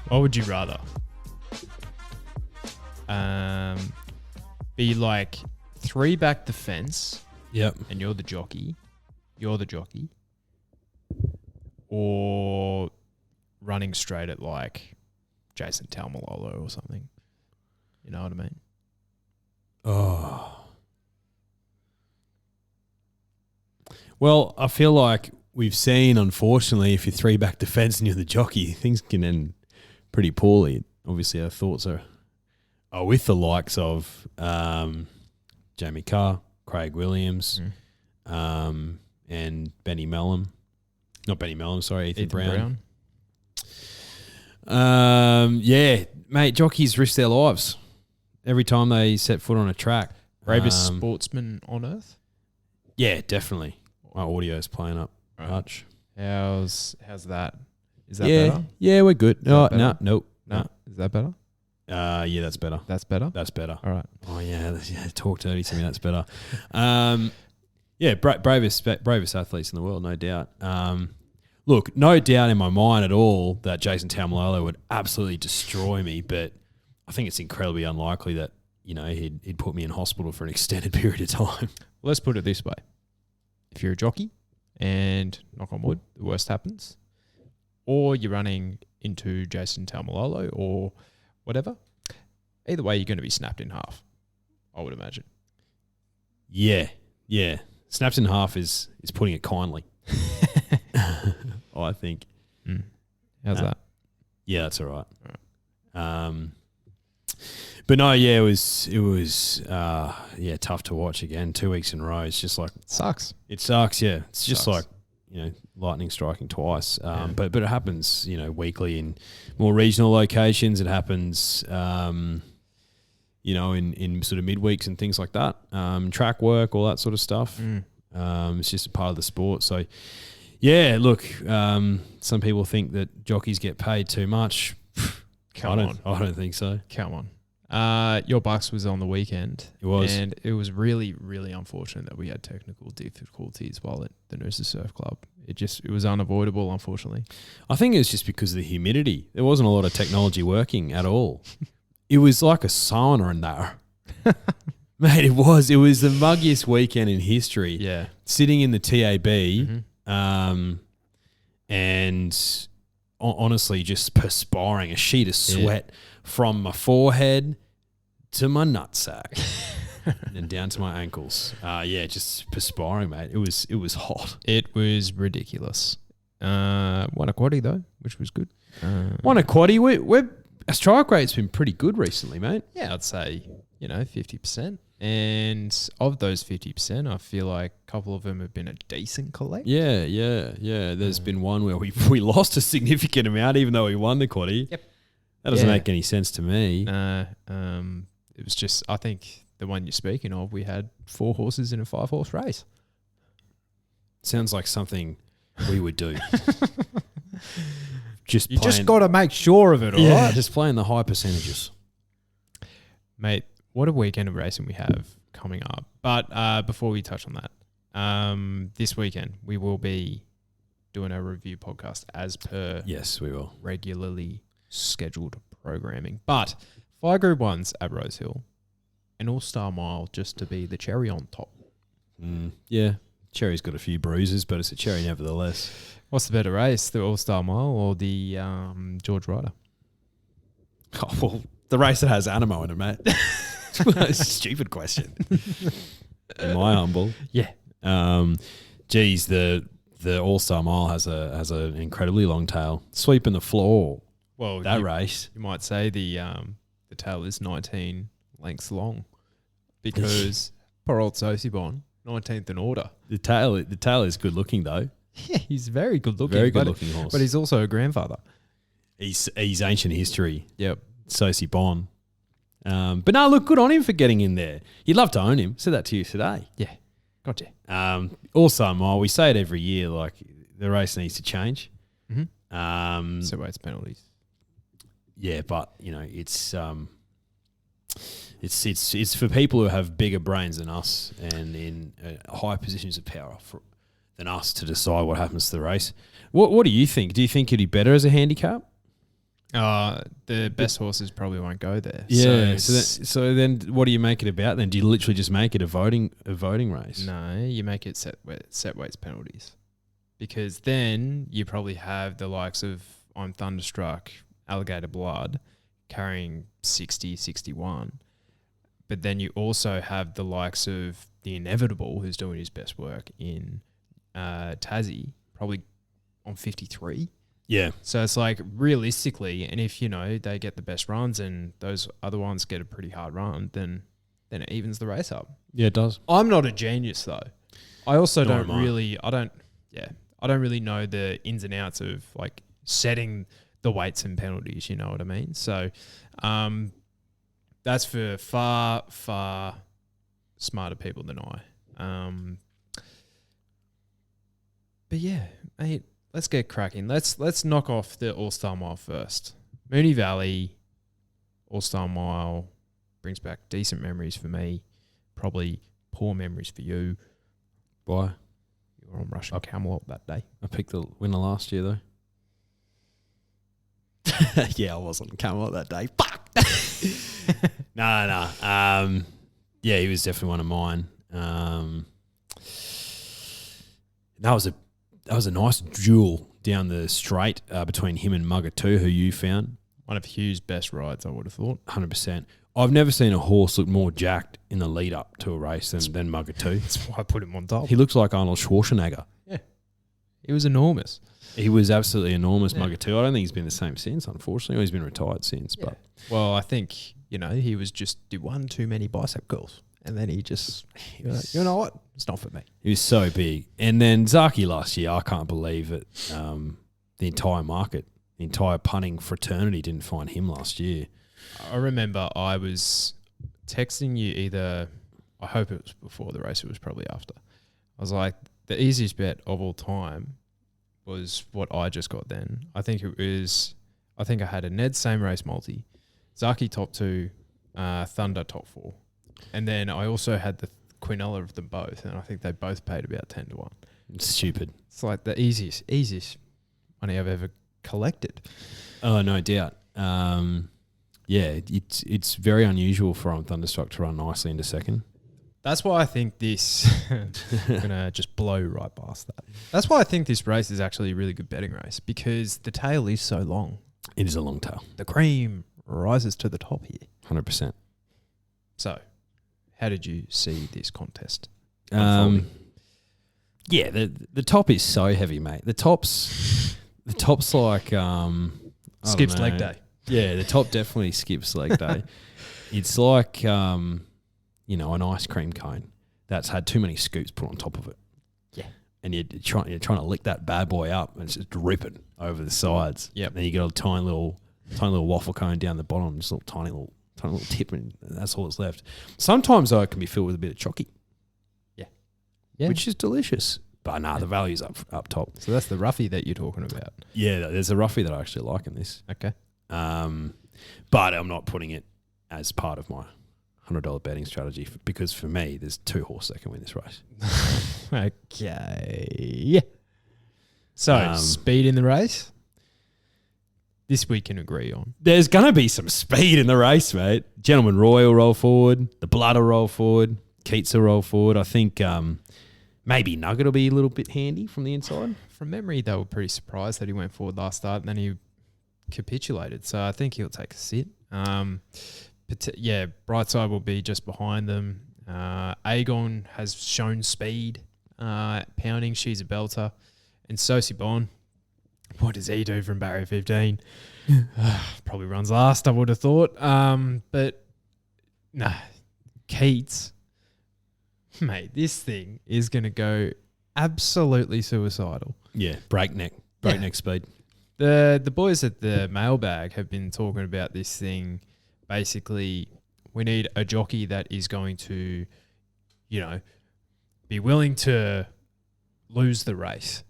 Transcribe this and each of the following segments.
What would you rather? Be like 3 back the fence. Yep. And you're the jockey. Or running straight at like Jason Taumalolo or something. You know what I mean? Oh. Well, I feel like we've seen, unfortunately, if you're 3 back defence and you're the jockey, things can end pretty poorly. Obviously, our thoughts are with the likes of Jamie Carr, Craig Williams, and Benny Mellum. Not Benny Mellum, sorry, Ethan Brown. Yeah, mate, jockeys risk their lives every time they set foot on a track. Bravest sportsman on earth? Yeah, definitely. My audio's playing up much. How's that? Is that better? Yeah, we're good. Nope. Is that better? Yeah, that's better. That's better? That's better. All right. Oh, yeah, talk dirty to me. That's better. Yeah, bravest athletes in the world, no doubt. Look, no doubt in my mind at all that Jason Taumalolo would absolutely destroy me, but I think it's incredibly unlikely that, you know, he'd put me in hospital for an extended period of time. Let's put it this way. If you're a jockey and, knock on wood, the worst happens, or you're running into Jason Taumalolo or whatever, either way, you're going to be snapped in half, I would imagine. Yeah. Snapped in half is putting it kindly. I think. How's that? Yeah, that's all right. But no, yeah, it was tough to watch again. 2 weeks in a row. It's just like It sucks. It sucks. Yeah, it's just like, you know, lightning striking twice. But it happens, you know, weekly in more regional locations. It happens, you know, in sort of midweeks and things like that. Track work, all that sort of stuff. It's just a part of the sport. So, yeah, look, some people think that jockeys get paid too much. I don't think so. Come on. Your Bucks was on the weekend. It was. And it was really, really unfortunate that we had technical difficulties while at the Noosa Surf Club. It was unavoidable, unfortunately. I think it was just because of the humidity. There wasn't a lot of technology working at all. It was like a sauna in there. Mate, it was. It was the muggiest weekend in history. Yeah. Sitting in the TAB, and honestly just perspiring, a sheet of sweat from my forehead to my nutsack and down to my ankles. Just perspiring, mate. It was hot. It was ridiculous. Won a quaddie though, which was good. Won a quaddie. Our strike rate's been pretty good recently, mate. Yeah, I'd say, 50%. And of those 50%, I feel like a couple of them have been a decent collect. Yeah. There's been one where we lost a significant amount, even though we won the quaddie. Yep. That doesn't make any sense to me. It was just, I think the one you're speaking of, we had 4 horses in a 5-horse race. Sounds like something we would do. You just got to make sure of it, all right? Just playing the high percentages. Mate, what a weekend of racing we have coming up. But before we touch on that, this weekend we will be doing a review podcast as per Yes, we will. regularly scheduled programming. But 5 Group 1s at Rosehill, an All-Star Mile just to be the cherry on top. Yeah, Cherry's got a few bruises, but it's a Cherry nevertheless. What's the better race, the All-Star Mile or the George Ryder? Oh, well, the race that has Animo in it, mate. It's a stupid question. Am I humble? Yeah. The All-Star Mile has an incredibly long tail. Sweeping the floor. Well, that race. You might say the tail is 19 lengths long because poor old Sosibon, 19th in order. The tail is good looking though. Yeah, he's very good looking. Very good looking horse. But he's also a grandfather. He's ancient history. Yep. Sosi Bon. But no, look, good on him for getting in there. You'd love to own him. Said that to you today. Yeah. Gotcha. Also, Mile, we say it every year, like the race needs to change. Mm-hmm. So it's penalties. Yeah, but it's for people who have bigger brains than us and in higher positions of power than us to decide what happens to the race. What do you think? Do you think it'd be better as a handicap? The best horses probably won't go there. Yeah. So then, what do you make it about? Then do you literally just make it a voting race? No, you make it set weights penalties, because then you probably have the likes of I'm Thunderstruck, Alligator Blood, carrying 60, 61. But then you also have the likes of the Inevitable, who's doing his best work in Tassie, probably on 53. Yeah. So it's like realistically, and if, they get the best runs and those other ones get a pretty hard run, then it evens the race up. Yeah, it does. I'm not a genius though. I also Nor don't am I. really, I don't really know the ins and outs of like setting the weights and penalties, you know what I mean? So that's for far, far smarter people than I. But yeah, mate, let's get cracking. Let's knock off the All-Star Mile first. Mooney Valley, All-Star Mile brings back decent memories for me, probably poor memories for you. Why? You were on Russian Camelot that day. I picked the winner last year though. Yeah, I was on Camelot that day. Fuck. No. Yeah, he was definitely one of mine. That was a nice duel down the straight between him and Mugger 2, who you found. One of Hugh's best rides, I would have thought. 100%. I've never seen a horse look more jacked in the lead up to a race than Mugger 2. That's why I put him on top. He looks like Arnold Schwarzenegger. Yeah. He was enormous. He was absolutely enormous, Yeah. Mugger 2. I don't think he's been the same since, unfortunately. Or he's been retired since. Yeah. But Well, I think, he was just did one too many bicep curls. And then he just, you know what? It's not for me. he was so big. And then Zaki last year, I can't believe it. The entire market, the entire punting fraternity didn't find him last year. I remember I was texting you either, I hope it was before the race, it was probably after. I was like, the easiest bet of all time was what I just got then. I think I had a Ned same race multi, Zaki top 2, Thunder top 4. And then I also had the Quinella of them both, and I think they both paid about 10 to 1. It's stupid. It's like the easiest money I've ever collected. Oh, no doubt. Yeah, it's very unusual for On Thunderstruck to run nicely into second. That's why I think this I'm gonna just blow right past that. That's why I think this race is actually a really good betting race, because the tail is so long. It is a long tail. The cream rises to the top here. 100%. So, how did you see this contest? Yeah, the top is so heavy, mate. The top's like Skips leg day. Yeah, the top definitely skips leg day. It's like an ice cream cone that's had too many scoops put on top of it. Yeah. And you're trying to lick that bad boy up, and it's just dripping over the sides. Yep. Then you got a tiny little waffle cone down the bottom, just a tiny little tip, and that's all that's left. Sometimes though it can be filled with a bit of chocky. Yeah. Which is delicious. But the value's up top. So that's the roughie that you're talking about. Yeah, there's a roughie that I actually like in this. Okay. But I'm not putting it as part of my $100 betting strategy because for me, there's 2 horses that can win this race. Okay. Yeah. So, speed in the race? This we can agree on. There's going to be some speed in the race, mate. Gentleman Roy will roll forward. The Blood will roll forward. Keats will roll forward. I think maybe Nugget will be a little bit handy from the inside. From memory, they were pretty surprised that he went forward last start and then he capitulated. So I think he'll take a sit. Brightside will be just behind them. Aegon has shown speed, pounding. She's a belter. And Sosie Bon, what does he do from barrier 15? Probably runs last, I would have thought. Keats, mate, this thing is going to go absolutely suicidal. Yeah, breakneck speed. The boys at the mailbag have been talking about this thing. Basically, we need a jockey that is going to, be willing to lose the race,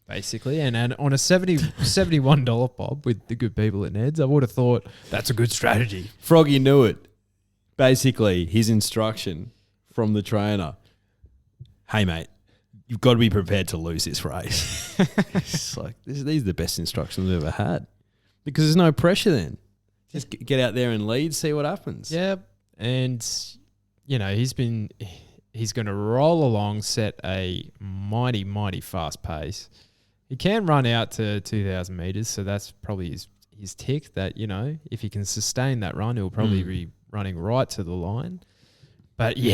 basically. And on a $71 pop with the good people at Ned's, I would have thought that's a good strategy. Froggy knew it. Basically, his instruction from the trainer, hey, mate, you've got to be prepared to lose this race. It's like, these are the best instructions I've ever had. Because there's no pressure then. Just get out there and lead, see what happens. Yeah, and he's going to roll along, set a mighty, mighty fast pace. He can run out to 2,000 meters, so that's probably his tick. That if he can sustain that run, he'll probably be running right to the line. But you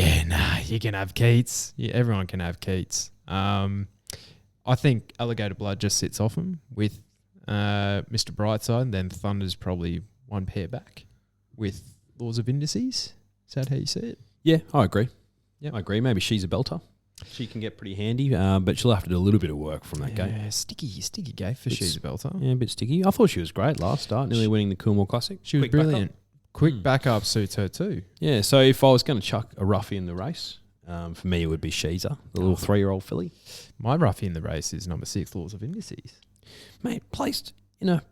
can have Keats. Yeah, everyone can have Keats. I think Alligator Blood just sits off him with Mr. Brightside, and then Thunder's probably one pair back with Laws of Indices. Is that how you see it? Yeah, I agree. Yep. I agree. Maybe she's a belter. She can get pretty handy, but she'll have to do a little bit of work from that gate. Yeah, sticky gate for She's a Belter. Yeah, a bit sticky. I thought she was great last start, nearly winning the Coolmore Classic. She was brilliant. Quick backup suits her too. Yeah, so if I was going to chuck a roughie in the race, for me it would be Sheezer, the little 3-year-old filly. My roughie in the race is number 6, Laws of Indices. Mate, placed in a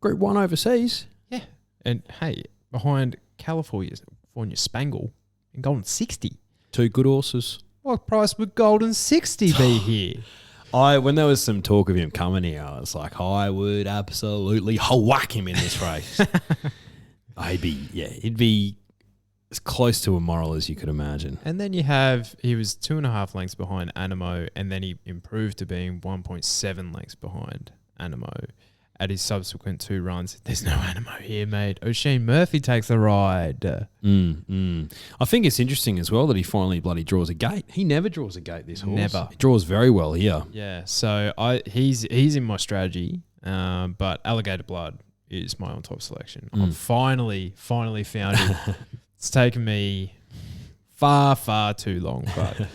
Group 1 overseas. Yeah. And hey, behind California Spangle and Golden 60. 2 good horses. What price would Golden 60 be here? When there was some talk of him coming here, I was like, I would absolutely whack him in this race. He'd be as close to immoral as you could imagine. And then he was 2.5 lengths behind Animo, and then he improved to being 1.7 lengths behind Animo at his subsequent 2 runs. There's no Animo here, mate. O'Shane Murphy takes the ride. I think it's interesting as well that he finally bloody draws a gate. He never draws a gate, this horse. Never. He draws very well here. Yeah, so he's in my strategy, but Alligator Blood is my on-top selection. I've finally found it. It's taken me far, far too long, but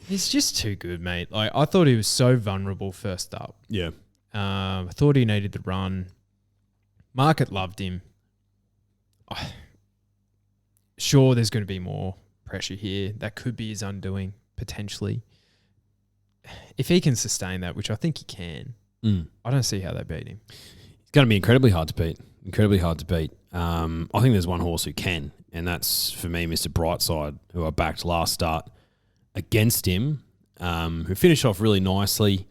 he's just too good, mate. Like, I thought he was so vulnerable first up. Yeah. I thought he needed the run. Market loved him. Sure, there's going to be more pressure here. That could be his undoing, potentially. If he can sustain that, which I think he can, I don't see how they beat him. It's going to be incredibly hard to beat. I think there's one horse who can, and that's, for me, Mr. Brightside, who I backed last start against him, who finished off really nicely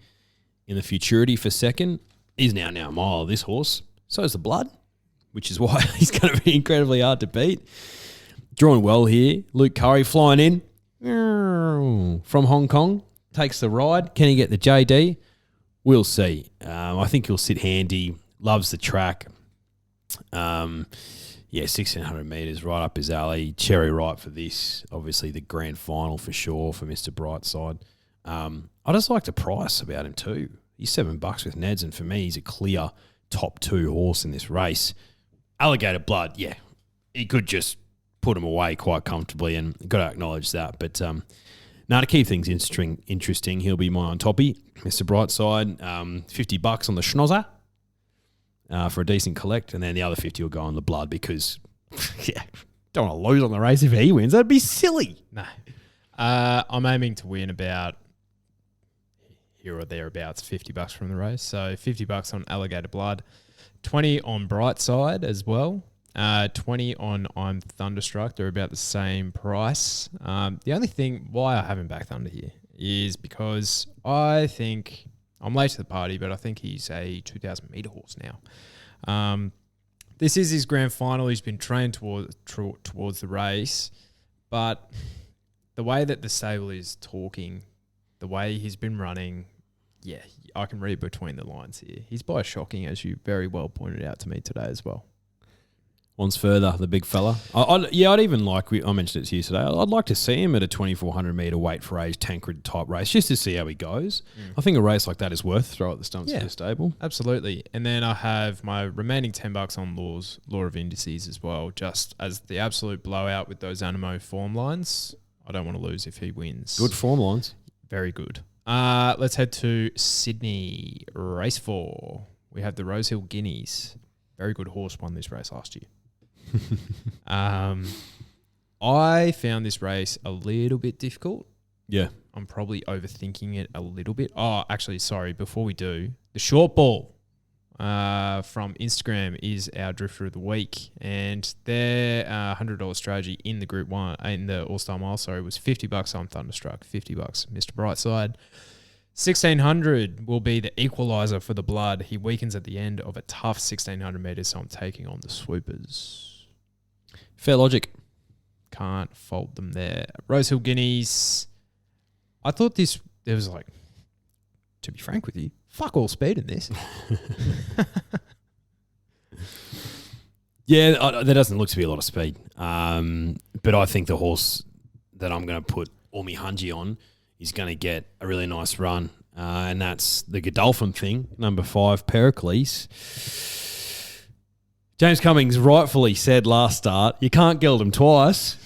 in the Futurity for second. He's now a mile of this horse. So is the Blood, which is why he's going to be incredibly hard to beat. Drawn well here. Luke Curry flying in from Hong Kong. Takes the ride. Can he get the JD? We'll see. I think he'll sit handy. Loves the track. 1,600 metres right up his alley. Cherry ripe for this. Obviously the grand final for sure for Mr. Brightside. I just like the price about him too. He's $7 with Neds, and for me, he's a clear top 2 horse in this race. Alligator Blood, yeah, he could just put him away quite comfortably, and got to acknowledge that. But now to keep things interesting, he'll be my on toppy, Mr. Brightside. $50 on the Schnozzer for a decent collect, and then the other 50 will go on the Blood because, don't want to lose on the race if he wins. That'd be silly. No. I'm aiming to win about here or thereabouts $50 from the race. So $50 on Alligator Blood, 20 on Brightside as well, 20 on I'm Thunderstruck. They're about the same price. The only thing why I haven't backed Thunder here is because I think I'm late to the party, but I think he's a 2,000 metre horse now. This is his grand final. He's been trained towards the race, but the way that the stable is talking, the way he's been running, yeah, I can read between the lines here. He's by shocking, as you very well pointed out to me today as well. Wants further, the big fella. I'd even like, I mentioned it to you today, I'd like to see him at a 2,400 metre weight for age Tancred type race, just to see how he goes. I think a race like that is worth throw at the stumps for the stable. Absolutely. And then I have my remaining $10 on Law of Indices as well, just as the absolute blowout with those Animo form lines. I don't want to lose if he wins. Good form lines. Very good. Let's head to Sydney. Race 4. We have the Rosehill Guineas. Very good horse, won this race last year. I found this race a little bit difficult. Yeah. I'm probably overthinking it a little bit. Oh, actually, sorry. Before we do, the short ball from Instagram is our drifter of the week, and their $100 strategy in the Group 1 in the All-Star Mile, was $50 on Thunderstruck, $50 Mr. Brightside, 1600 will be the equaliser for the blood. He weakens at the end of a tough 1600 metres, so I'm taking on the swoopers. Fair logic. Can't fault them there. Rosehill Guineas. I thought there was like, to be frank with you, fuck all speed in this. Yeah, there doesn't look to be a lot of speed. But I think the horse that I'm going to put Ormi Hunji on is going to get a really nice run. And that's the Godolphin thing, number 5, Pericles. James Cummings rightfully said last start, you can't gild him twice.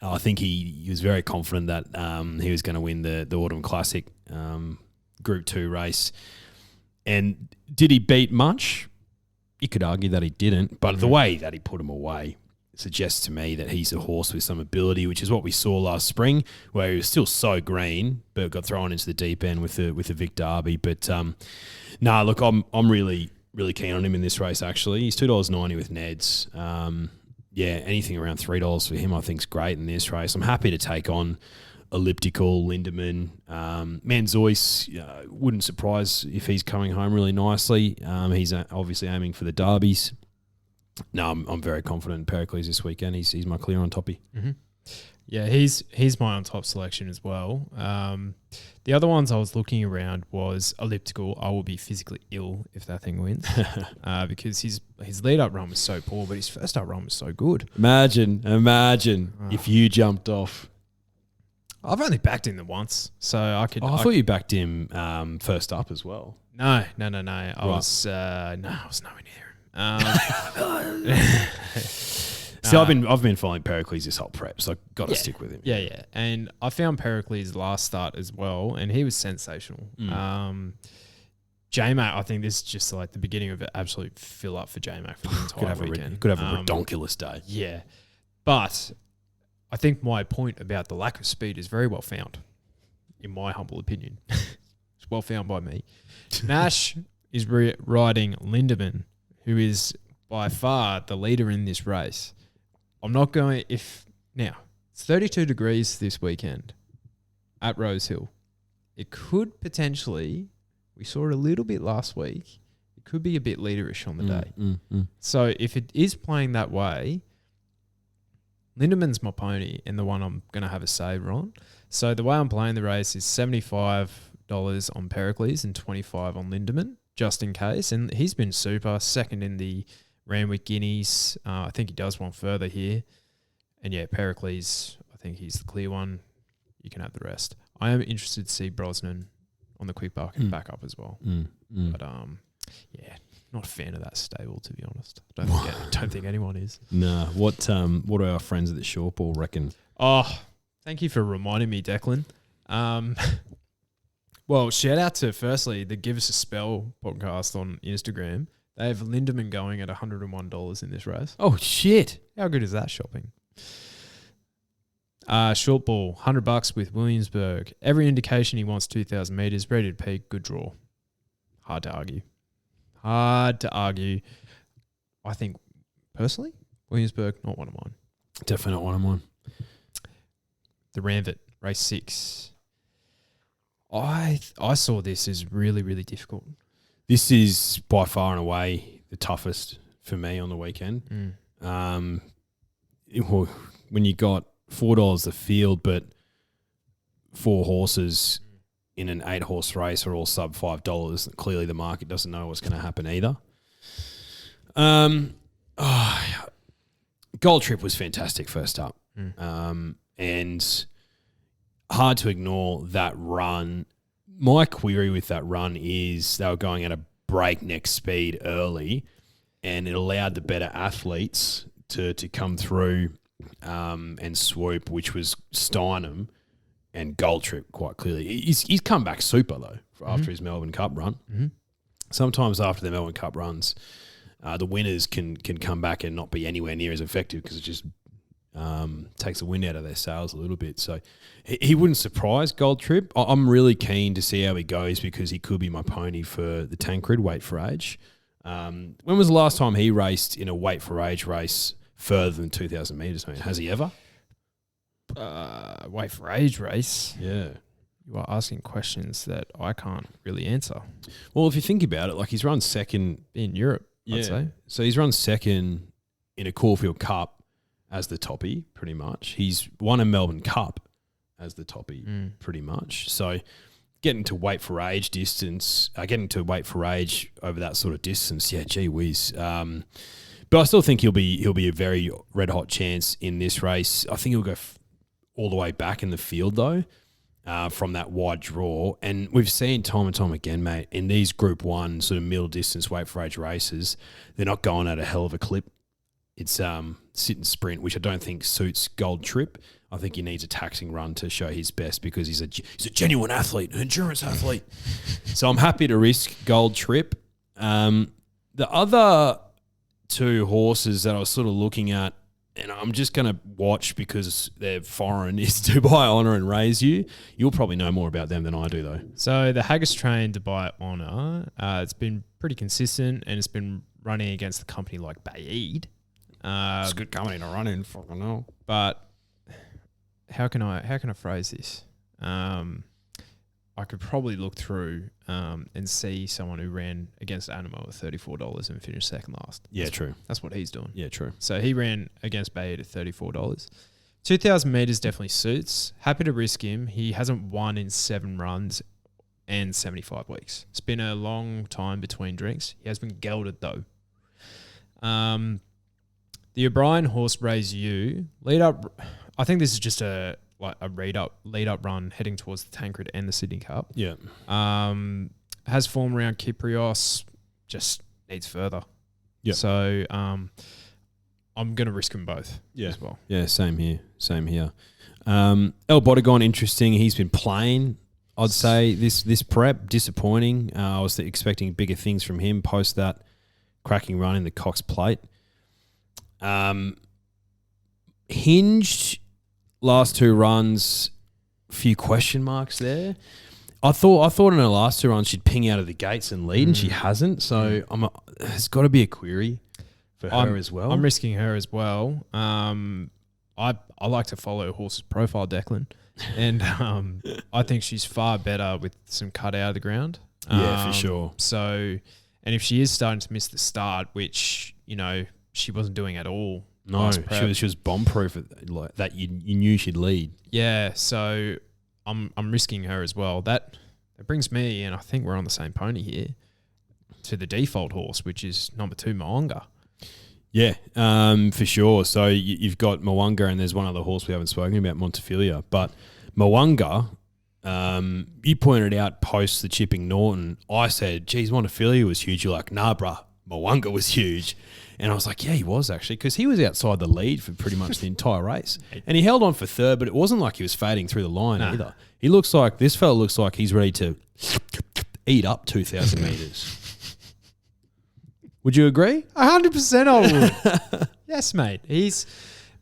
I think he was very confident that he was going to win the Autumn Classic Group 2 race. And did he beat much? You could argue that he didn't, but the way that he put him away suggests to me that he's a horse with some ability, which is what we saw last spring, where he was still so green, but got thrown into the deep end with the Vic Darby. But look, I'm really keen on him in this race. Actually, he's $2.90 with Ned's. Anything around $3 for him, I think is great in this race. I'm happy to take on Elliptical, Lindemann, Manzois. Wouldn't surprise if he's coming home really nicely. He's obviously aiming for the Derbies. No, I'm very confident in Pericles this weekend. He's my clear on toppy. Mm-hmm. Yeah, he's my on top selection as well. The other ones I was looking around was Elliptical. I will be physically ill if that thing wins because his lead up run was so poor, but his first up run was so good. Imagine if you jumped off. I've only backed him once, so I could. I thought you backed him first up as well. No. I was nowhere near him. See, I've been following Pericles this whole prep, so I've got to stick with him. Yeah. And I found Pericles last start as well, and he was sensational. J-Mac, I think this is just like the beginning of an absolute fill up for J-Mac for the entire weekend. Could have a redonkulous day. Yeah. But I think my point about the lack of speed is very well found, in my humble opinion. It's well found by me. Nash is riding Lindemann, who is by far the leader in this race. I'm not going it's 32 degrees this weekend at Rosehill. It could potentially, we saw it a little bit last week, it could be a bit leaderish on the day. So if it is playing that way, Lindemann's my pony and the one I'm going to have a saver on. So the way I'm playing the race is $75 on Pericles and $25 on Lindemann, just in case. And he's been super, second in the Ranvet Guineas. I think he does one further here. And yeah, Pericles, I think he's the clear one. You can have the rest. I am interested to see Brosnan on the quick buck and back up as well. But not a fan of that stable, to be honest. Don't think anyone is. No. What do our friends at the short ball reckon? Oh, thank you for reminding me, Declan. Well, shout out to firstly the Give Us a Spell podcast on Instagram. They have Lindemann going at $101 in this race. Oh shit! How good is that shopping? Short ball, $100 with Williamsburg. Every indication he wants 2,000 metres, ready to peak, good draw. Hard to argue. I think, personally, Williamsburg, not one of mine. Definitely not one of mine. The Ranvet, race 6. I saw this as really, really difficult. This is by far and away the toughest for me on the weekend. When you got $4 the field, but 4 horses in an 8-horse race are all sub $5, clearly the market doesn't know what's going to happen either. Gold Trip was fantastic first up. And hard to ignore that run. My query with that run is they were going at a breakneck speed early, and it allowed the better athletes to come through and swoop, which was Steinem and Gold Trip quite clearly. He's come back super, though, after his Melbourne Cup run. Sometimes after the Melbourne Cup runs, the winners can come back and not be anywhere near as effective because it just takes the wind out of their sails a little bit. So he wouldn't surprise Gold Trip. I'm really keen to see how he goes because he could be my pony for the Tancred Weight for Age. When was the last time he raced in a Weight for Age race further than 2,000 metres? I mean, has he ever? Weight for Age race? Yeah. you are asking questions that I can't really answer. Well, if you think about it, like he's run second in Europe, I'd say. So he's run second in a Caulfield Cup as the toppy, pretty much. He's won a Melbourne Cup as the toppy, pretty much. So getting to weight for age distance, getting to weight for age over that sort of distance, yeah, gee whiz. But I still think he'll be a very red hot chance in this race. I think he'll go all the way back in the field though, from that wide draw. And we've seen time and time again, mate, in these Group 1 sort of middle distance weight for age races, they're not going at a hell of a clip. It's sit and sprint, which I don't think suits Gold Trip. I think he needs a taxing run to show his best because he's a genuine athlete, an endurance athlete. So I'm happy to risk Gold Trip. The other two horses that I was sort of looking at, and I'm just going to watch because they're foreign, is Dubai Honour and Raise You. You'll probably know more about them than I do, though. So the Haggis train Dubai Honour, it's been pretty consistent and it's been running against the company like Baid. It's a good company to run in, fucking hell. But how can I phrase this? I could probably look through and see someone who ran against Animo at $34 and finished second last. Yeah, true. That's what he's doing. Yeah, true. So he ran against Baid at $34. 2,000 metres definitely suits. Happy to risk him. He hasn't won in 7 runs and 75 weeks. It's been a long time between drinks. He has been gelded though. The O'Brien horse Raise You lead up. I think this is just a lead up run heading towards the Tancred and the Sydney Cup. Yeah. Has form around Kyprios, just needs further. Yeah. So I'm going to risk them both as well. Yeah, same here. El Bodegon, interesting. He's been playing, I'd say, this prep. Disappointing. I was expecting bigger things from him post that cracking run in the Cox Plate. Hinged last 2 runs, a few question marks there. I thought in her last 2 runs she'd ping out of the gates and lead, and she hasn't. So there's got to be a query for her as well. I'm risking her as well. I like to follow horses' profile, Declan, and I think she's far better with some cut out of the ground. Yeah, for sure. So, and if she is starting to miss the start, which she wasn't doing at all. No, she was bomb proof like that. You knew she'd lead. Yeah, so I'm risking her as well. That brings me, and I think we're on the same pony here, to the default horse, which is number 2, Moonga. Yeah, for sure. So you've got Moonga, and there's one other horse we haven't spoken about, Montefilia. But Moonga, you pointed out post the Chipping Norton. I said, geez, Montefilia was huge. You're like, nah, bruh, Moonga was huge. And I was like, yeah, he was actually, because he was outside the lead for pretty much the entire race. And he held on for third, but it wasn't like he was fading through the line either. This fella looks like he's ready to eat up 2,000 metres. Would you agree? 100% I would. Yes, mate.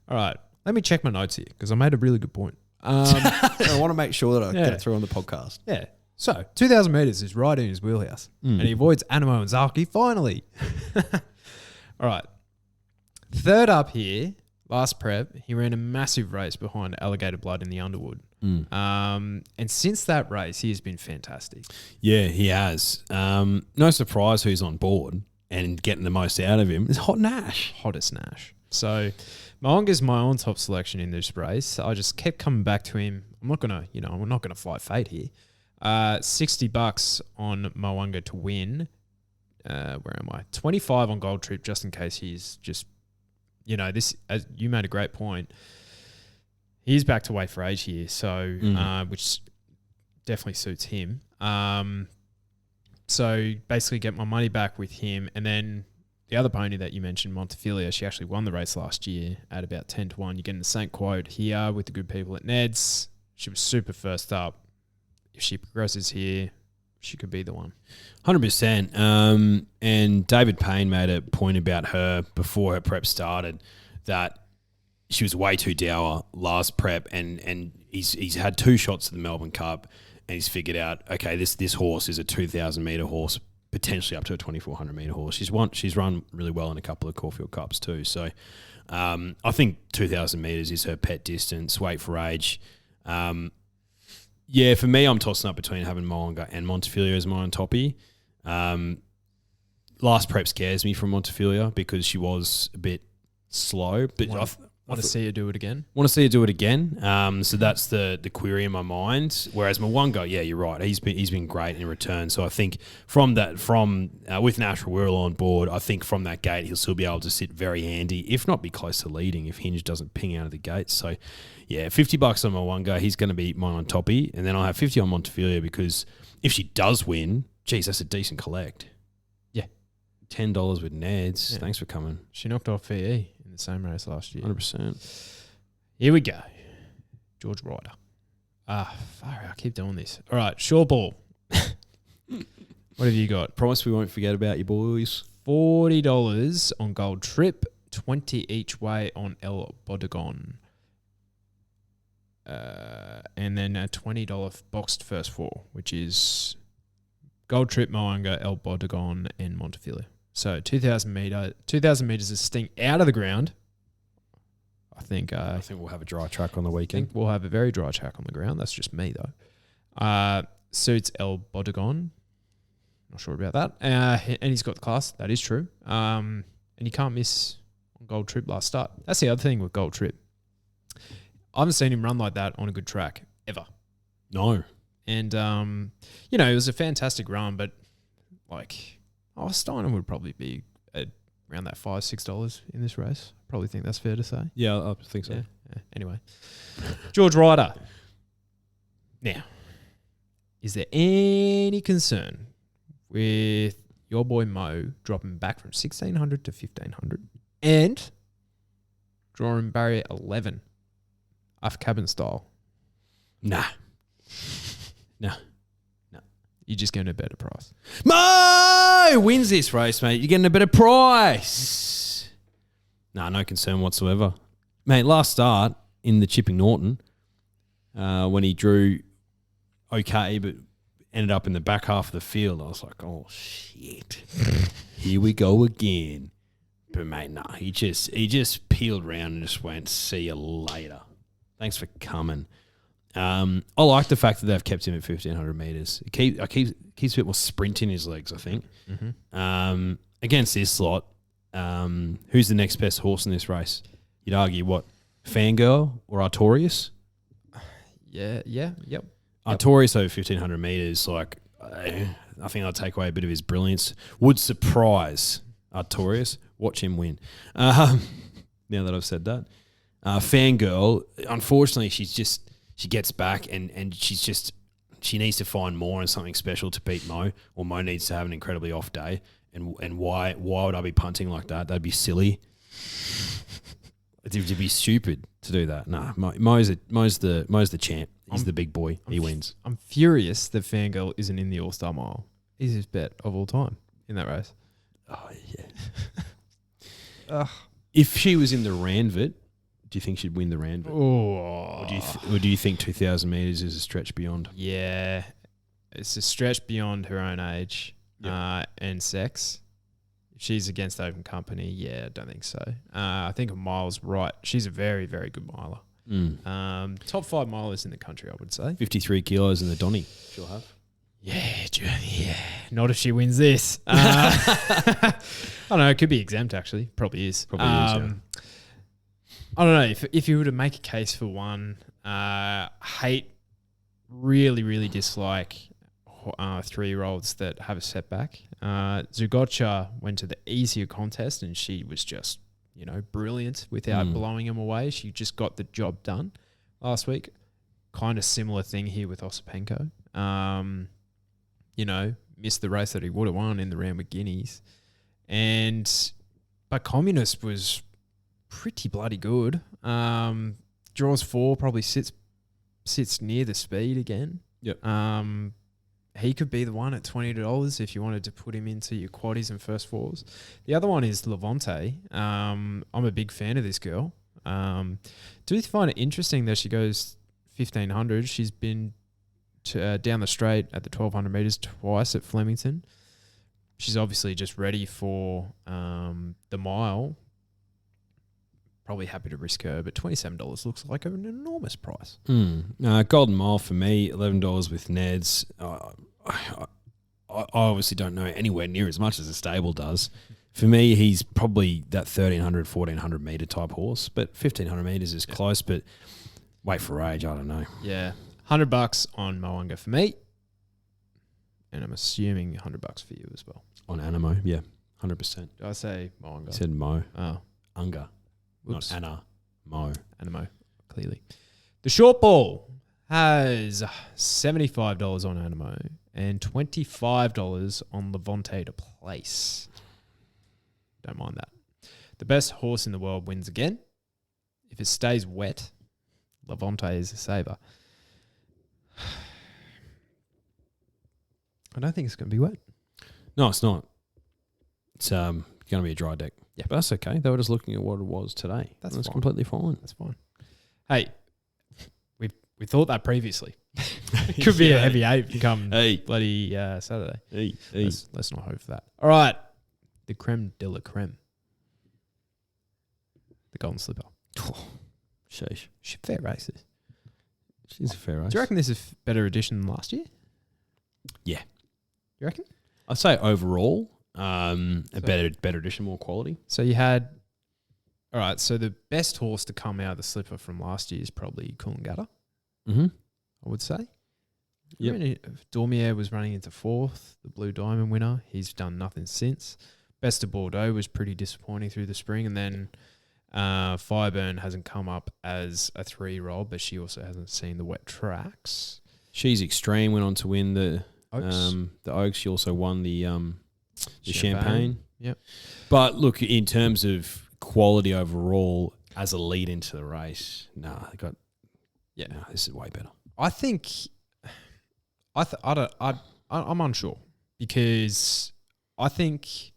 All right, let me check my notes here because I made a really good point. I want to make sure that I get it through on the podcast. Yeah. So 2,000 metres is right in his wheelhouse. And he avoids Animo and Zaki finally. All right. Third up here, last prep, he ran a massive race behind Alligator Blood in the Underwood. And since that race, he has been fantastic. Yeah, he has. No surprise who's on board and getting the most out of him is Hot Nash. Hottest Nash. So Moonga's my on-top selection in this race. I just kept coming back to him. I'm not going to fight fate here. $60 on Moonga to win. Where am I? 25 on Gold Trip, just in case he's just, this. As you made a great point. He's back to weight for age here, so which definitely suits him. So basically, get my money back with him, and then the other pony that you mentioned, Montefilia, she actually won the race last year at about 10-1. You're getting the same quote here with the good people at Ned's. She was super first up. If she progresses here, she could be the one. 100%. And David Payne made a point about her before her prep started that she was way too dour last prep, and he's had 2 shots at the Melbourne Cup, and he's figured out, okay, this horse is a 2,000 metre horse, potentially up to a 2,400 metre horse. She's run really well in a couple of Caulfield Cups too. So I think 2,000 metres is her pet distance, weight for age. Yeah, for me, I'm tossing up between having Moanga and Montefilia as mine on toppy. Last prep scares me from Montefilia because she was a bit slow. But Want to see her do it again? Want to see her do it again. So that's the query in my mind. Whereas Moanga, yeah, you're right. He's been great in return. So I think with Natural Whirl on board, I think from that gate he'll still be able to sit very handy, if not be close to leading, if Hinge doesn't ping out of the gate. So yeah, $50 on Moanga, he's going to be mine on toppy, and then I'll have 50 on Montefilia because if she does win, geez, that's a decent collect. Yeah, $10 with Neds. Yeah. Thanks for coming. She knocked off VE in the same race last year. 100%. Here we go. George Ryder. I keep doing this. All right, short ball. What have you got? Promise we won't forget about you boys. $40 on Gold Trip, 20 each way on El Bodegon. And then a $20 boxed first four, which is Gold Trip, Moanga, El Bodegon, and Montefilia. So 2,000 meters of sting out of the ground. I think we'll have a dry track on the weekend. I think we'll have a very dry track on the ground. That's just me though. Suits El Bodegon. Not sure about that. And he's got the class. That is true. And you can't miss on Gold Trip last start. That's the other thing with Gold Trip. I haven't seen him run like that on a good track ever. No. And, it was a fantastic run, but Steiner would probably be around that $5, $6 in this race. Probably think that's fair to say. Yeah, I think so. Yeah. Anyway, George Ryder. Now, is there any concern with your boy Mo dropping back from 1,600 to 1,500 and drawing barrier 11 off cabin style? Nah. You're just getting a better price. Mo wins this race, mate. You're getting a better price. Nah, no concern whatsoever. Mate, last start in the Chipping Norton, when he drew okay, but ended up in the back half of the field, I was like, oh, shit. Here we go again. But, mate, nah, he just peeled around and just went, see you later. Thanks for coming. I like the fact that they've kept him at 1,500 metres. It keeps a bit more sprint in his legs, I think. Mm-hmm. Against this lot, who's the next best horse in this race? You'd argue what? Fangirl or Artorias? Yep. Artorias over 1,500 metres, I think I'll take away a bit of his brilliance. Would surprise Artorias. Watch him win. Now that I've said that. Fangirl, unfortunately, she gets back and she needs to find more and something special to beat Mo, or Mo needs to have an incredibly off day. And why would I be punting like that? That'd be silly. It'd be stupid to do that. Nah, Mo's the champ. He's the big boy. He wins. I'm furious that Fangirl isn't in the All-Star Mile. Easiest bet of all time in that race. Oh, yeah. If she was in the Ranvet, do you think she'd win the Ranvet? Oh. Or do you think 2,000 metres is a stretch beyond? Yeah. It's a stretch beyond her own age and sex. If she's against open company, yeah, I don't think so. I think a mile's right. She's a very, very good miler. Top 5 milers in the country, I would say. 53 kilos in the Donny. She'll have. Yeah. Not if she wins this. I don't know. It could be exempt, actually. Probably is. Yeah. I don't know. If you were to make a case for one, really dislike 3-year-olds that have a setback. Zugocha went to the easier contest and she was just, brilliant without blowing him away. She just got the job done last week. Kind of similar thing here with Osipenko. Missed the race that he would have won in the round with Guineas. But Communist was pretty bloody good. Draws 4, probably sits near the speed again. Yep. He could be the one at $20 if you wanted to put him into your quaddies and first fours. The other one is Levante. I'm a big fan of this girl. Do find it interesting that she goes 1,500. She's been down the straight at the 1,200 metres twice at Flemington. She's obviously just ready for the mile. probably happy to risk her, but $27 looks like an enormous price. Golden Mile for me, $11 with Ned's. I obviously don't know anywhere near as much as the stable does. For me, he's probably that 1,300, 1,400 metre type horse, but 1,500 metres is close, but wait for age, I don't know. Yeah. $100 on Moanga for me. And I'm assuming $100 for you as well. On Animo, yeah, 100%. Did I say Moanga? I said Mo. Oh. Unga. Whoops. Not Anna. Mo. Animo, clearly. The short ball has $75 on Animo and $25 on Levante to place. Don't mind that. The best horse in the world wins again. If it stays wet, Levante is a saver. I don't think it's going to be wet. No, it's not. It's going to be a dry deck. Yeah. But that's okay. They were just looking at what it was today. That's fine. completely fine. That's fine. Hey, we thought that previously. It could be a heavy 8 come bloody Saturday. Let's not hope for that. All right. The creme de la creme. The Golden Slipper. Oh, sheesh. Fair races. She's a fair race. Do you reckon this is a better edition than last year? Yeah. You reckon? I'd say overall, better edition, more quality. So you had... All right, so the best horse to come out of the slipper from last year is probably Coolangatta, I would say. Yep. Dormier was running into 4th, the Blue Diamond winner. He's done nothing since. Best of Bordeaux was pretty disappointing through the spring, and then Fireburn hasn't come up as a 3-year-old, but she also hasn't seen the wet tracks. She's Extreme, went on to win the Oaks. The Oaks. She also won the Champagne. Yep. But look, in terms of quality overall as a lead into the race, this is way better. I think I'm unsure because I think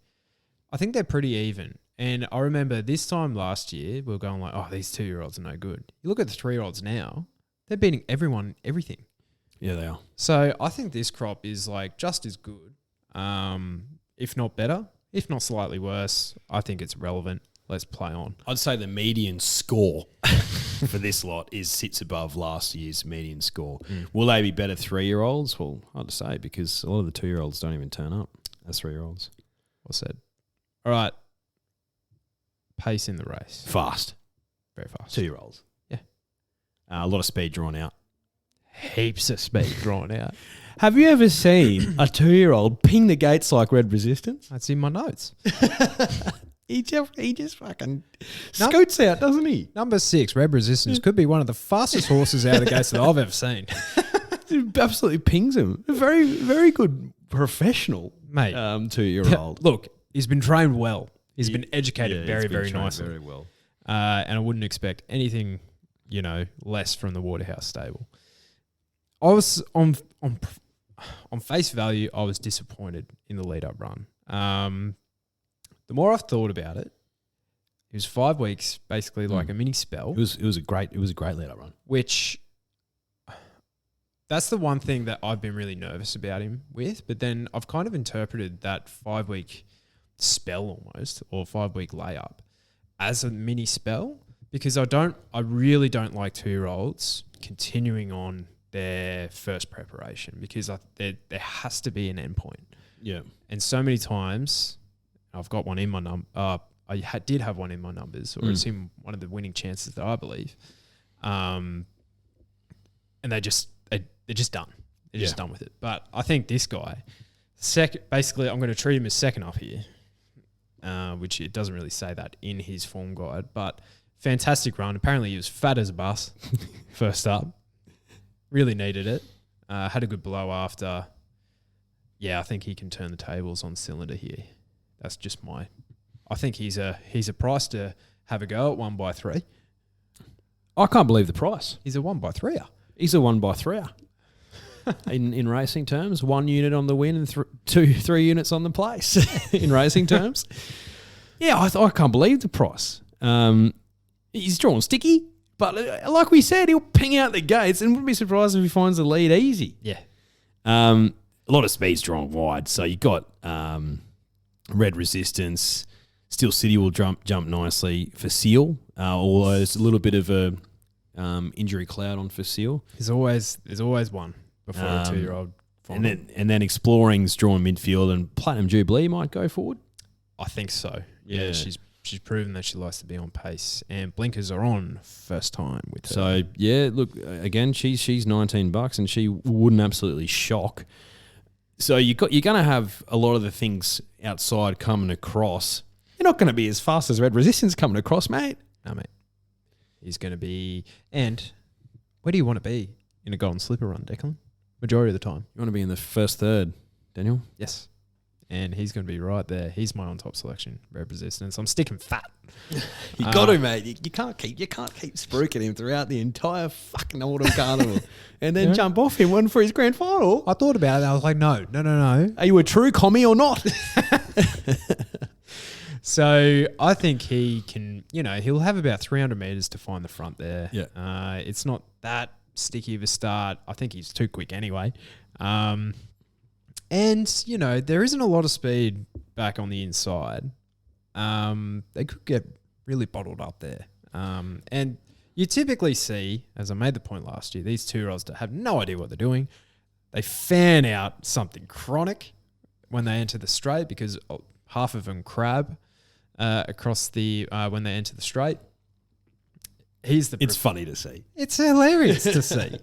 they're pretty even. And I remember this time last year we were going like, oh, these 2-year-olds are no good. You look at the 3-year-olds now, they're beating everything. Yeah, they are. So I think this crop is like just as good, if not better, if not slightly worse. I think it's relevant. Let's play on. I'd say the median score for this lot sits above last year's median score. Will they be better 3-year-olds? Well, I'd say because a lot of the 2-year-olds don't even turn up as 3-year-olds. Well said. All right. Pace in the race. Fast. Very fast. 2-year-olds. Yeah. A lot of speed drawn out. Heaps of speed drawn out. Have you ever seen a 2-year-old ping the gates like Red Resistance? That's in my notes. He just fucking scoots out, doesn't he? Number 6, Red Resistance, could be one of the fastest horses out of the gates that I've ever seen. He absolutely pings him. A very, very good professional, mate. 2-year-old. Look, he's been trained well. He's been educated very, very nicely. Very well. And I wouldn't expect anything, less from the Waterhouse stable. I was on face value, I was disappointed in the lead-up run. The more I've thought about it, it was 5 weeks, basically like a mini spell. It was a great lead-up run. Which, that's the one thing that I've been really nervous about him with. But then I've kind of interpreted that 5-week spell almost, or 5-week layup, as a mini spell, because I really don't like 2-year-olds continuing on their first preparation, because there has to be an end point. Yeah. And so many times, I've got one in my did have one in my numbers, or it's in one of the winning chances that I believe. And they're just done. They're just done with it. But I think this guy, basically, I'm going to treat him as second up here, which it doesn't really say that in his form guide. But fantastic run. Apparently, he was fat as a bus first up. Really needed it. Had a good blow after. Yeah, I think he can turn the tables on cylinder here. That's just I think he's a price to have a go at 1x3. I can't believe the price. He's a 1x3er. He's a 1x3er. in racing terms, 1 unit on the win and 3 units on the place in racing terms. Yeah, I can't believe the price. He's drawn sticky, but like we said, he'll ping out the gates and wouldn't be surprised if he finds the lead easy. Yeah. A lot of speed's drawn wide, so you got Red Resistance. Steel City will jump nicely for Seal. although there's a little bit of a injury cloud on Facile. There's always one before a 2-year-old. And then Exploring's drawn midfield, and Platinum Jubilee might go forward. I think so. Yeah, she's proven that she likes to be on pace, and blinkers are on first time with her. So yeah, look again, she's $19, and she wouldn't absolutely shock. So you're going to have a lot of the things outside coming across. You're not going to be as fast as Red Resistance coming across, mate. No, mate. He's going to be... And where do you want to be in a Golden Slipper run, Declan? Majority of the time. You want to be in the first third, Daniel? Yes. And he's going to be right there. He's my on-top selection, Red Resistance. I'm sticking fat. You got to, mate. You can't keep spruiking him throughout the entire fucking autumn carnival, and then jump off him one for his grand final. I thought about it. I was like, no. Are you a true commie or not? So I think he can, he'll have about 300 metres to find the front there. Yeah. It's not that sticky of a start. I think he's too quick anyway. And, there isn't a lot of speed back on the inside. They could get really bottled up there. And you typically see, as I made the point last year, these 2-year-olds have no idea what they're doing. They fan out something chronic when they enter the straight because half of them crab across the when they enter the straight. It's funny to see. It's hilarious to see.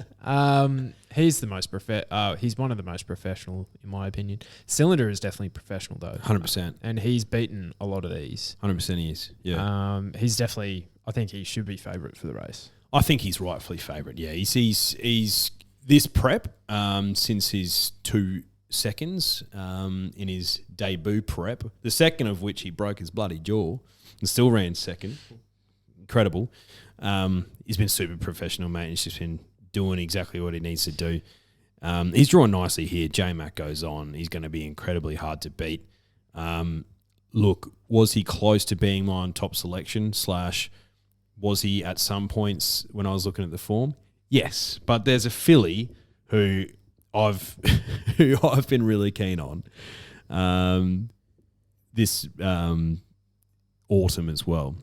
He's he's one of the most professional, in my opinion. Cylinder is definitely professional, though. 100%. And he's beaten a lot of these. 100% he is, yeah. He's definitely... I think he should be favourite for the race. I think he's rightfully favourite, yeah. He's this prep, since his 2 seconds in his debut prep, the second of which he broke his bloody jaw and still ran second. Incredible. He's been super professional, mate. He's just been doing exactly what he needs to do. He's drawn nicely here. J-Mac goes on. He's going to be incredibly hard to beat. Look, was he close to being my on-top selection / was he at some points when I was looking at the form? Yes, but there's a filly who I've been really keen on this autumn as well.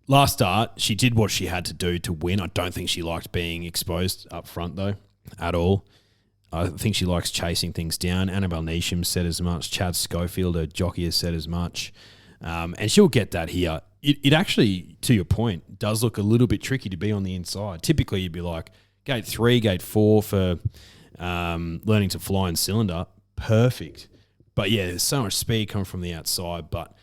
Last start, she did what she had to do to win. I don't think she liked being exposed up front, though, at all. I think she likes chasing things down. Annabelle Neesham said as much. Chad Schofield, her jockey, has said as much. And she'll get that here. It actually, to your point, does look a little bit tricky to be on the inside. Typically, you'd be like, gate 3, gate 4 for learning to fly in cylinder. Perfect. But, yeah, there's so much speed coming from the outside. But,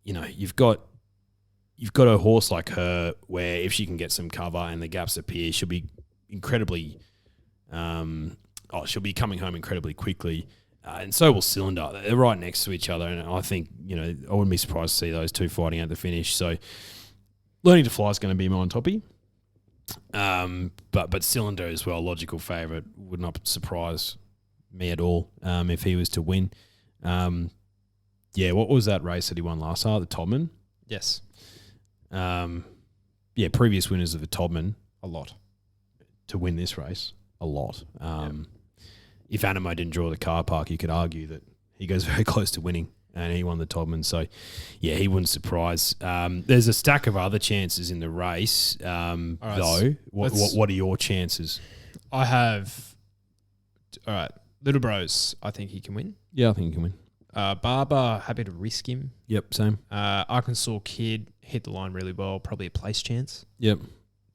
you've got a horse like her where if she can get some cover and the gaps appear, she'll be incredibly she'll be coming home incredibly quickly. And so will Cylinder. They're right next to each other. And I think, I wouldn't be surprised to see those two fighting at the finish. So learning to fly is going to be my on toppy. But Cylinder as well, logical favourite, would not surprise me at all if he was to win. What was that race that he won last time? The Todman? Yes. Previous winners of the Todman. A lot. To win this race. A lot. If Animo didn't draw the car park, you could argue that he goes very close to winning and he won the Todman. So, he wouldn't surprise. There's a stack of other chances in the race, though. What are your chances? I have... All right. Little Bros, I think he can win. Yeah, I think he can win. Barber, happy to risk him. Yep, same. Arkansas Kid hit the line really well, probably a place chance. Yep.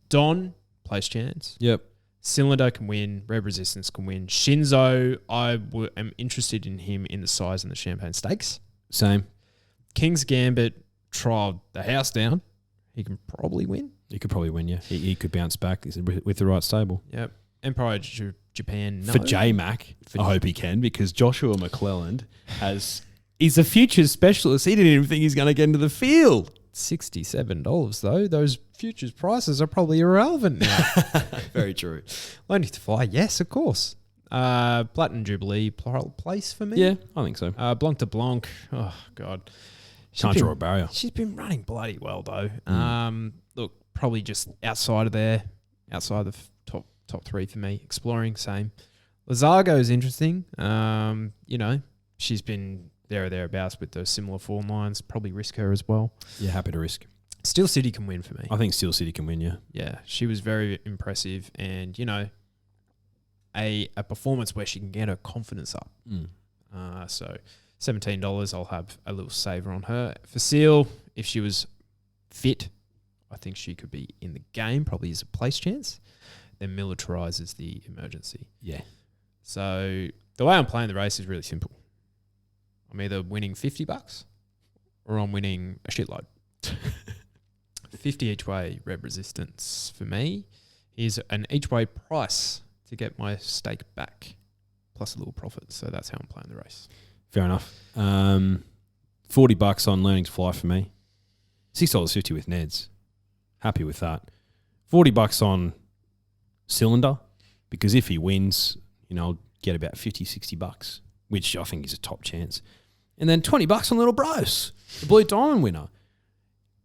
Don, place chance. Yep. Cylinder can win. Red Resistance can win. Shinzo, am interested in him in the size and the Champagne Stakes. Same. King's Gambit trialled the house down. He can probably win. He could probably win, yeah. He could bounce back with the right stable. Yep. Empire Japan, no. For J-Mac, I hope he can, because Joshua McClelland he's a futures specialist. He didn't even think he's going to get into the field. $67 though. Those futures prices are probably irrelevant now. Very true. Learning to fly, yes, of course. Platinum Jubilee place for me. Yeah, I think so. Blanc de Blanc. Oh God, Can't draw a barrier. She's been running bloody well though. Look, probably just outside the top 3 for me. Exploring, same. Lazargo is interesting. She's been there or thereabouts with those similar form lines. Probably risk her as well. Yeah, happy to risk. Steel City can win for me. I think Steel City can win, yeah. Yeah, she was very impressive, and a performance where she can get her confidence up. So $17, I'll have a little saver on her. For Seal, if she was fit, I think she could be in the game, probably as a place chance. Then militarizes the emergency. Yeah. So the way I'm playing the race is really simple. I'm either winning $50 or I'm winning a shitload. 50 each way red resistance for me. Here's an each way price to get my stake back, plus a little profit. So that's how I'm playing the race. Fair enough. $40 on Learning to Fly for me. $6.50 with Ned's. Happy with that. $40 on Cylinder, because if he wins, I'll get about $50-$60, which I think is a top chance. And then $20 on Little Bros, the Blue Diamond winner.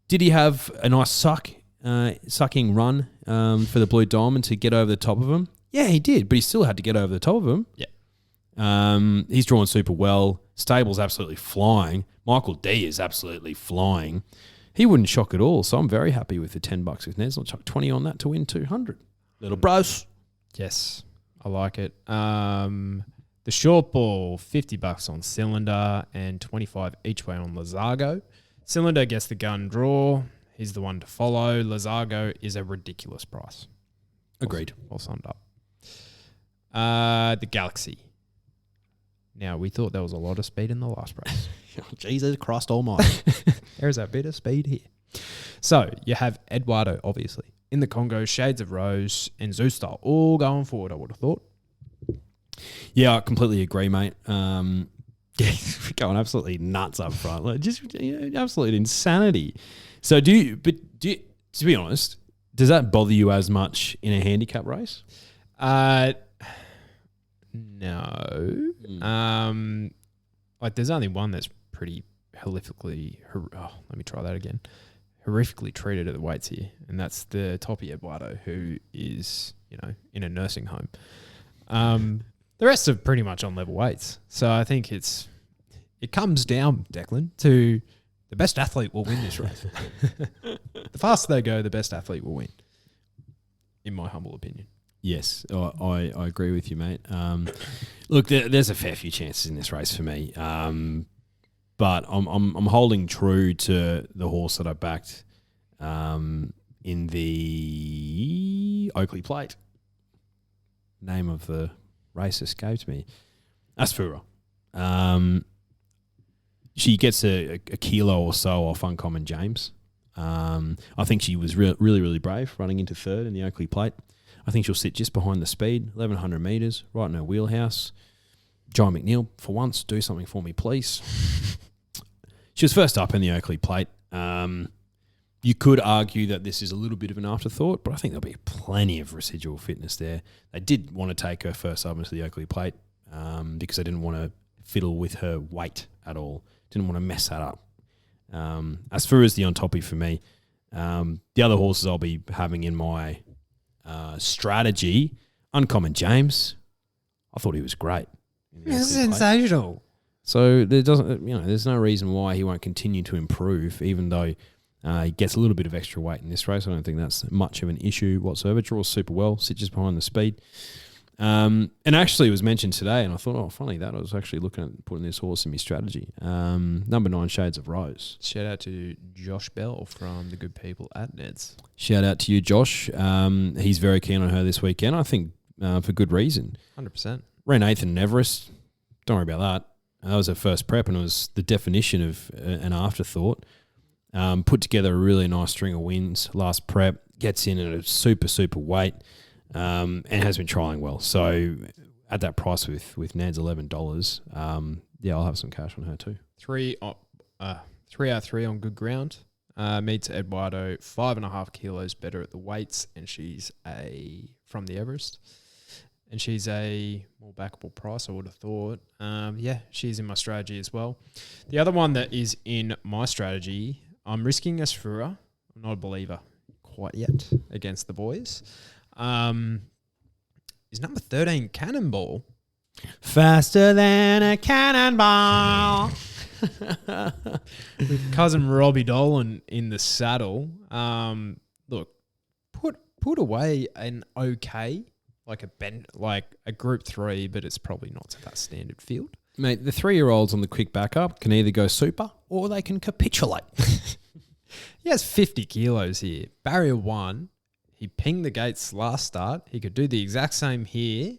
Did he have a nice sucking run for the Blue Diamond to get over the top of him? Yeah, he did, but he still had to get over the top of him. Yeah. He's drawn super well. Stable's absolutely flying. Michael D is absolutely flying. He wouldn't shock at all, so I'm very happy with the $10 with Nez. I'll chuck 20 on that to win 200. Little bros. Yes, I like it. The short ball, $50 on Cylinder and 25 each way on Lazago. Cylinder gets the gun draw. He's the one to follow. Lazago is a ridiculous price. Agreed. All summed up. The Galaxy. Now, we thought there was a lot of speed in the last race. Jesus Christ almighty. There's a bit of speed here. So, you have Eduardo, obviously. In the Congo, Shades of Rose and Zoostar all going forward, I would have thought. Yeah, I completely agree, mate. Going absolutely nuts up front. Like, just absolute insanity. So, to be honest, does that bother you as much in a handicap race? No. There's only one that's pretty horrifically treated at the weights here, and that's the Toppy Eduardo, who is, in a nursing home. The rest are pretty much on level weights. So I think it comes down, Declan, to the best athlete will win this race. The faster they go, the best athlete will win, in my humble opinion. Yes, I agree with you, mate. Look, there's a fair few chances in this race for me, but I'm holding true to the horse that I backed in the Oakley Plate. Name of the race escaped me. Asfura. She gets a kilo or so off Uncommon James. I think she was really, really brave running into third in the Oakley Plate. I think she'll sit just behind the speed, 1,100 metres, right in her wheelhouse. John McNeil, for once, do something for me, please. She was first up in the Oakley Plate. You could argue that this is a little bit of an afterthought, but I think there'll be plenty of residual fitness there. They did want to take her first up into the Oakley Plate because they didn't want to fiddle with her weight at all. Didn't want to mess that up. As far as the on toppy for me, the other horses I'll be having in my strategy, Uncommon James, I thought he was great. That's sensational. So there's no reason why he won't continue to improve, even though he gets a little bit of extra weight in this race. I don't think that's much of an issue whatsoever. Draws super well, sits just behind the speed. And actually it was mentioned today, and I thought, oh, funny that. I was actually looking at putting this horse in my strategy. Number 9, Shades of Rose. Shout out to Josh Bell from the good people at Ned's. Shout out to you, Josh. He's very keen on her this weekend, I think, for good reason. 100%. Ran 8th in Everest. Don't worry about that. That was her first prep, and it was the definition of an afterthought. Put together a really nice string of wins last prep. Gets in at a super, super weight. And has been trialling well. So at that price with Ned's $11, I'll have some cash on her too. 3 out of 3 on good ground. Meets Eduardo, 5.5 kilos better at the weights, and she's from the Everest. And she's a more backable price, I would have thought. She's in my strategy as well. The other one that is in my strategy, I'm risking Asfura. I'm not a believer quite yet against the boys. Is number 13 Cannonball. Faster than a cannonball. with cousin Robbie Dolan in the saddle. Look, put away an okay, like a Group 3, but it's probably not to that standard field. Mate, the 3-year-olds on the quick backup can either go super or they can capitulate. He has 50 kilos here. Barrier 1, he pinged the gates last start. He could do the exact same here,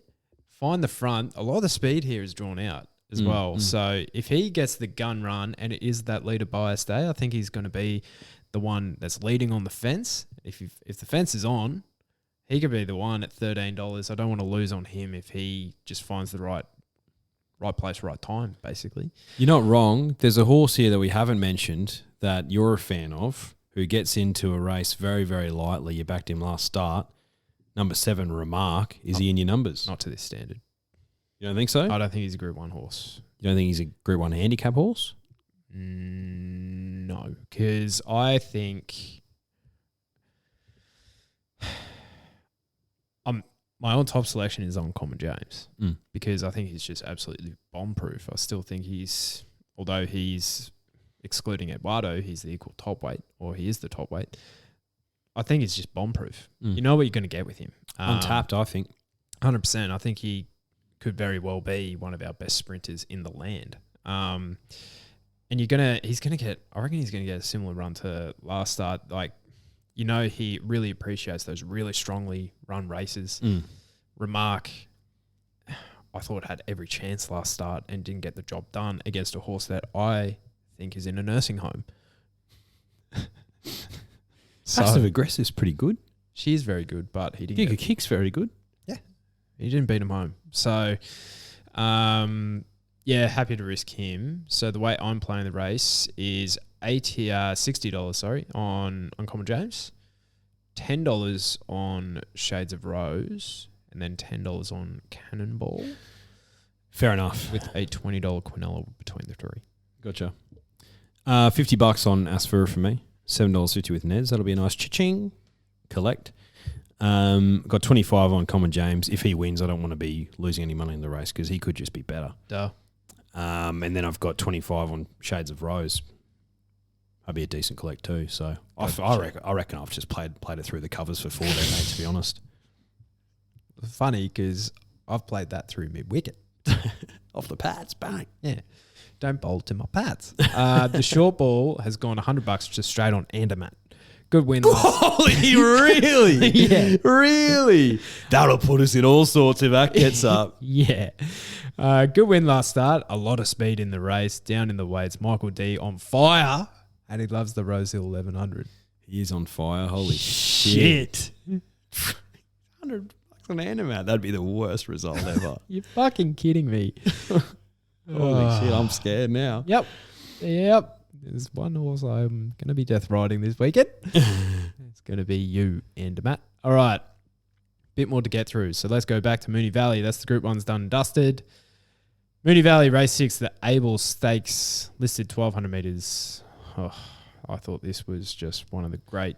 find the front. A lot of the speed here is drawn out as well. So if he gets the gun run and it is that leader bias day, I think he's going to be the one that's leading on the fence. If the fence is on, he could be the one at $13. I don't want to lose on him if he just finds the right place, right time, basically. You're not wrong. There's a horse here that we haven't mentioned that you're a fan of who gets into a race very, very lightly. You backed him last start. Number 7, Remark. Is he in your numbers? Not to this standard. You don't think so? I don't think he's a Group 1 horse. You don't think he's a Group 1 handicap horse? No, because I think my on top selection is Uncommon James because I think he's just absolutely bomb proof. I still think although he's excluding Eduardo, he's the equal top weight, or he is the top weight. I think he's just bomb proof. You know what you're going to get with him. Untapped, I think. 100%. I think he could very well be one of our best sprinters in the land. And he's going to get a similar run to last start. Like, he really appreciates those really strongly run races. Remark, I thought had every chance last start and didn't get the job done against a horse that I think is in a nursing home. Passive aggressive is pretty good. She is very good, but he didn't. Kick's very good. Yeah, he didn't beat him home. So, happy to risk him. So the way I'm playing the race is $60, on Uncommon James, $10 on Shades of Rose, and then $10 on Cannonball. Fair enough. With a $20 Quinella between the three. Gotcha. $50 on Asfer for me. $7.50 with Neds. That'll be a nice cha-ching. Collect. Got 25 on Common James. If he wins, I don't want to be losing any money in the race because he could just be better. Duh. And then I've got 25 on Shades of Rose. That'd be a decent collect too. So I reckon I've just played it through the covers for 14, mate, to be honest. Funny because I've played that through mid-wicket. Off the pads, bang. Yeah. Don't bowl to my pads. The short ball has gone $100 just straight on Andermatt. Good win. Holy, really? Yeah. Really? That'll put us in all sorts if that gets up. Yeah. Good win last start. A lot of speed in the race. Down in the weights. Michael D on fire. And he loves the Rosehill 1100. He is on fire. Holy shit. $100 on Andermatt. That'd be the worst result ever. You're fucking kidding me. Holy shit, I'm scared now. Yep. There's one horse I'm going to be death riding this weekend. It's going to be you and Matt. All right. Bit more to get through. So let's go back to Mooney Valley. That's the Group 1's done and dusted. Mooney Valley Race 6, the Abell Stakes, listed 1,200 metres. Oh, I thought this was just one of the great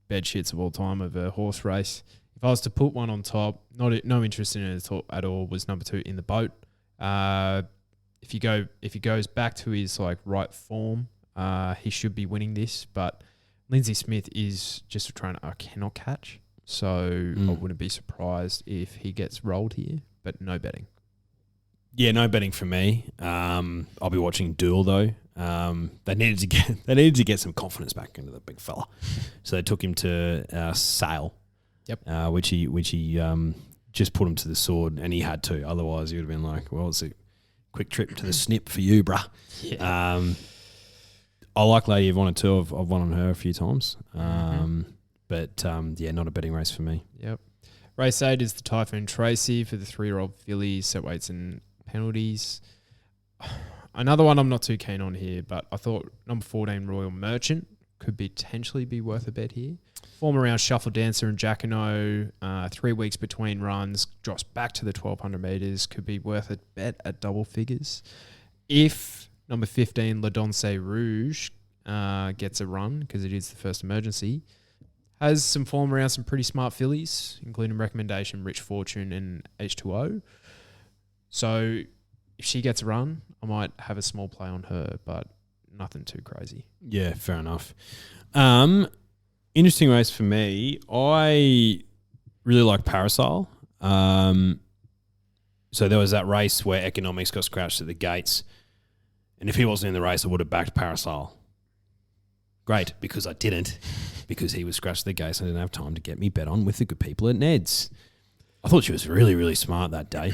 bed shits of all time of a horse race. If I was to put one on top, no interest in it at all, was number 2 In the Boat. If he goes back to his right form, he should be winning this. But Lindsay Smith is just a trainer I cannot catch, so I wouldn't be surprised if he gets rolled here. But no betting. Yeah, no betting for me. I'll be watching Duel though. They needed to get some confidence back into the big fella, so they took him to Sale. Yep. Which he just put him to the sword, and he had to. Otherwise, he would have been like, "Well, it's a quick trip to the snip for you, bruh." Yeah. I like Lady of Honor too. I've won on her a few times. But not a betting race for me. Yep. Race 8 is the Typhoon Tracy for the 3-year-old fillies, set weights and penalties. Another one I'm not too keen on here, but I thought number 14 Royal Merchant could potentially be worth a bet here. Form around Shuffle Dancer and Jacquino, 3 weeks between runs, drops back to the 1,200 metres, could be worth a bet at double figures. If number 15 La Donce Rouge gets a run, because it is the first emergency, has some form around some pretty smart fillies, including recommendation Rich Fortune and H2O. So if she gets a run, I might have a small play on her, but nothing too crazy. Yeah, fair enough. Interesting race for me. I really like Parasol. So there was that race where Economics got scratched at the gates. And if he wasn't in the race, I would have backed Parasol. Great, because I didn't. Because he was scratched at the gates. I didn't have time to get me bet on with the good people at Ned's. I thought she was really, really smart that day.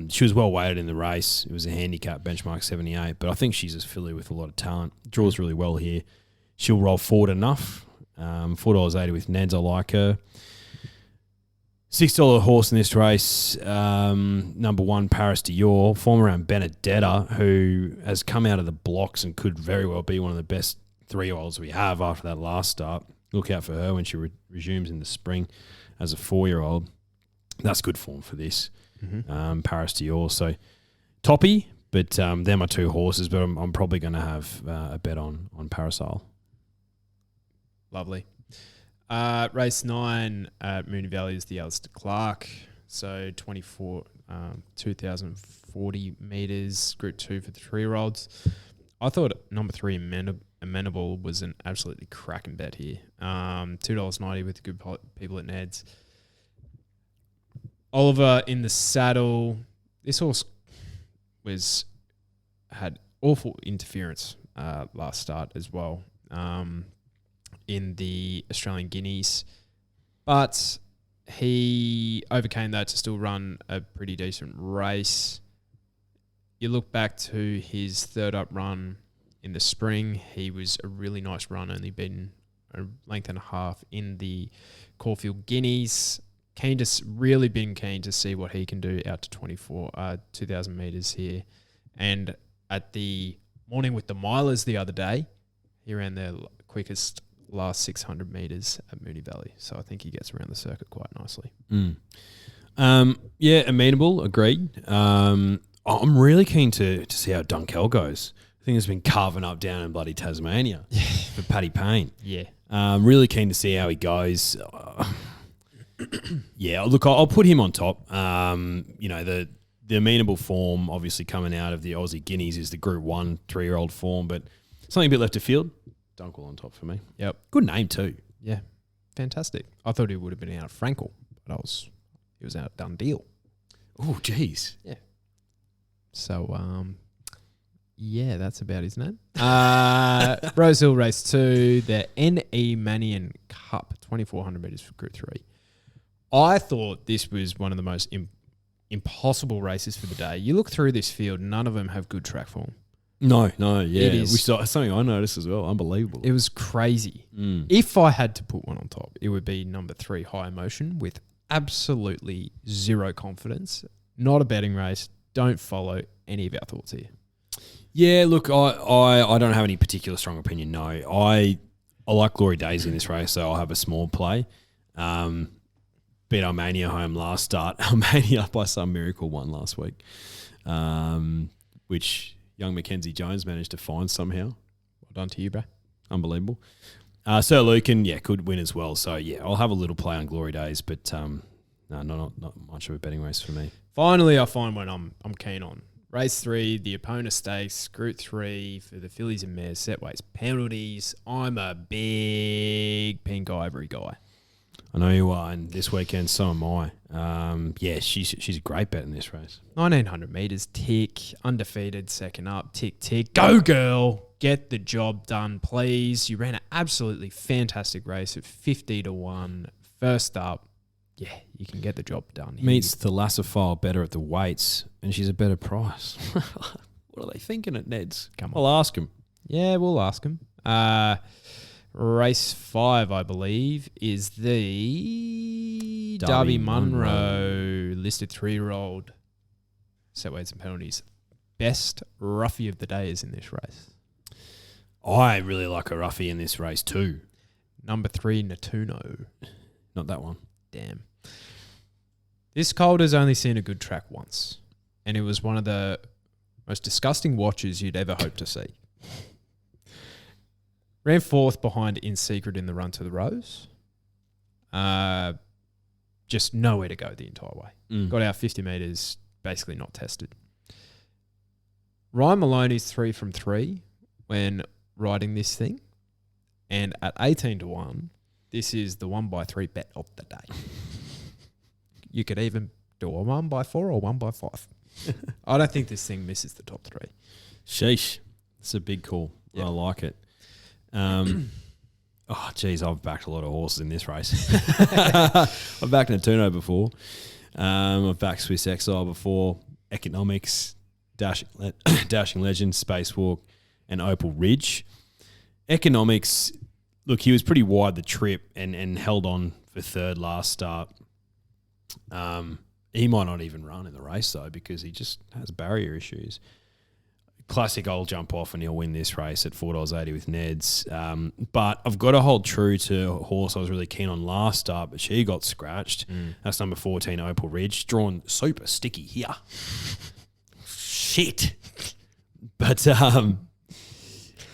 She was well weighted in the race. It was a handicap benchmark 78. But I think she's a filly with a lot of talent. Draws really well here. She'll roll forward enough. $4.80 with Ned's. I like her. $6 horse in this race, number 1, Paris Dior, form around Benedetta, who has come out of the blocks and could very well be one of the best 3-year-olds we have after that last start. Look out for her when she resumes in the spring as a 4-year-old. That's good form for this, Paris Dior. So, toppy, but they're my 2 horses, but I'm probably going to have a bet on Parasol. Lovely. Race 9 at Mooney Valley is the Alister Clark. So 2,040 metres, Group 2 for the 3-year-olds. I thought number 3, Amenable, was an absolutely cracking bet here. $2.90 with the good people at Ned's. Oliver in the saddle. This horse had awful interference last start as well. In the Australian Guineas, but he overcame that to still run a pretty decent race. You look back to his third up run in the spring, he was a really nice run, only beaten a length and a half in the Caulfield Guineas. Really been keen to see what he can do out to 2,000 metres here. And at the morning with the milers the other day, he ran their quickest last 600 metres at Mooney Valley. So I think he gets around the circuit quite nicely. Yeah, amenable, agreed. I'm really keen to see how Dunkel goes. I think it's been carving up down in bloody Tasmania for Paddy Payne. Yeah. Really keen to see how he goes. Yeah, look, I'll put him on top. The amenable form obviously coming out of the Aussie Guineas is the Group 1 3-year-old form, but something a bit left of field. Dunkel on top for me. Yep. Good name too. Yeah. Fantastic. I thought he would have been out of Frankel, but he was out Done Deal. Oh, jeez. Yeah. So, yeah, that's about his name. Rosehill Race 2, the N E Manion Cup, 2,400 metres for Group 3. I thought this was one of the most impossible races for the day. You look through this field, none of them have good track form. No, yeah. It is. Which is something I noticed as well. Unbelievable. It was crazy. If I had to put one on top, it would be number 3, High Emotion, with absolutely zero confidence. Not a betting race. Don't follow any of our thoughts here. Yeah, look, I don't have any particular strong opinion, no. I like Glory Days in this race, so I'll have a small play. Beat Armenia home last start. Armenia, by some miracle, won last week, which young Mackenzie Jones managed to find somehow. Well done to you, bro. Unbelievable. Sir Lucan, could win as well. So, I'll have a little play on Glory Days, but no, not much of a betting race for me. Finally, I find one I'm keen on. Race 3, the Epona Stakes, Group 3 for the fillies and mares, set weights, penalties. I'm a big pink ivory guy. I know you are, and this weekend so am I. She's a great bet in this race. 1,900 metres, tick, undefeated, second up, tick, tick. Go, girl! Get the job done, please. You ran an absolutely fantastic race at 50-1. First up, you can get the job done. Meets the Lassifile better at the weights, and she's a better price. What are they thinking at Ned's? Come on. I'll ask him. Yeah, we'll ask him. Race 5, I believe, is the Darby Munro listed 3-year-old set weights and penalties. Best roughie of the day is in this race. I really like a roughie in this race too. Number 3, Natuno. Not that one. Damn. This colt has only seen a good track once, and it was one of the most disgusting watches you'd ever hope to see. Ran 4th behind In Secret in the run to the Rose. Just nowhere to go the entire way. Got out 50 metres, basically not tested. Ryan Maloney's 3 from 3 when riding this thing. And at 18-1, this is the 1x3 bet of the day. You could even do a 1x4 or 1x5. I don't think this thing misses the top 3. Sheesh. It's a big call. Yep. I like it. Oh, geez, I've backed a lot of horses in this race. I've backed Epona before. I've backed Swiss Exile before. Economics, Dashing Legend, Spacewalk, and Opal Ridge. Economics, look, he was pretty wide the trip and held on for third last start. He might not even run in the race, though, because he just has barrier issues. Classic, I'll jump off and he'll win this race at $4.80 with Neds. But I've got to hold true to a horse I was really keen on last start, but she got scratched. That's number 14, Opal Ridge. Drawn super sticky here. Shit. But I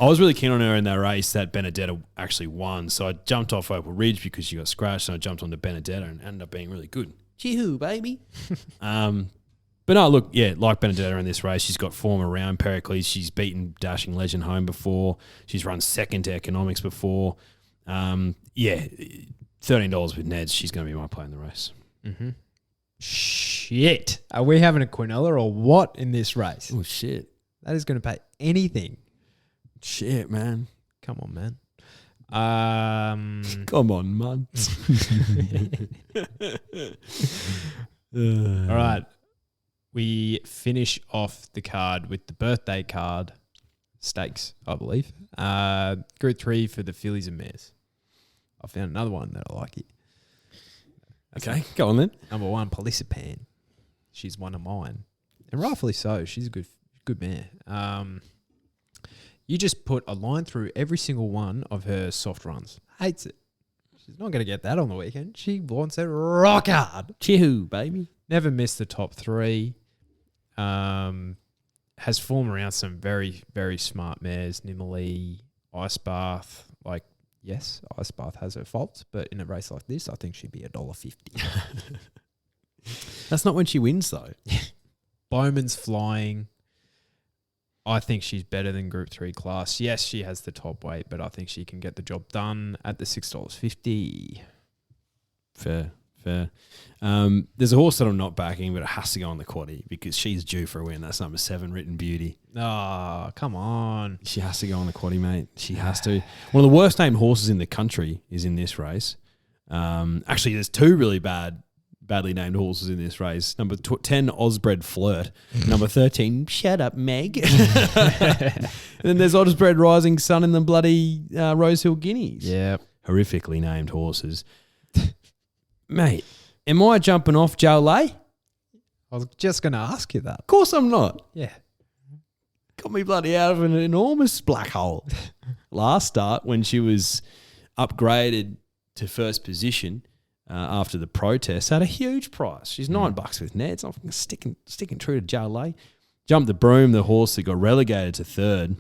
was really keen on her in that race that Benedetta actually won. So I jumped off Opal Ridge because she got scratched, and I jumped onto Benedetta and ended up being really good. Chee-hoo, baby. But no, look, yeah, like Benedetta in this race, she's got form around Pericles. She's beaten Dashing Legend home before. She's run second to Economics before. $13 with Neds. She's going to be my play in the race. Mm-hmm. Shit. Are we having a quinella or what in this race? Oh, shit. That is going to pay anything. Shit, man. Come on, man. Come on, man. All right. We finish off the card with the birthday card stakes, I believe. Group 3 for the fillies and mares. I found another one that I like here. Okay, go on then. Number 1, Pelisipan. She's one of mine. And rightfully so. She's a good mare. You just put a line through every single one of her soft runs. Hates it. She's not going to get that on the weekend. She wants it rock hard. Chee-hoo, baby. Never missed the top 3. Has form around some very, very smart mares. Nimali, Ice Bath. Like, yes, Ice Bath has her faults, but in a race like this, I think she'd be $1.50. That's not when she wins, though. Bowman's flying. I think she's better than Group 3 class. Yes, she has the top weight, but I think she can get the job done at the $6.50. Fair. There's a horse that I'm not backing, but it has to go on the quaddie because she's due for a win. That's number 7, Written Beauty. Oh, come on. She has to go on the quaddie, mate. She has to. One of the worst named horses in the country is in this race. Actually, there's 2 really badly named horses in this race. Number 10, Osbred Flirt. Number 13, Shut Up, Meg. And then there's Osbred Rising Sun and the bloody Rosehill Guineas. Yeah. Horrifically named horses. Mate, am I jumping off Jolay? I was just going to ask you that. Of course I'm not. Yeah. Got me bloody out of an enormous black hole. Last start when she was upgraded to first position after the protest at a huge price. She's $9 with Neds. I'm sticking true to Jolay. Jumped the Broom, the horse that got relegated to third,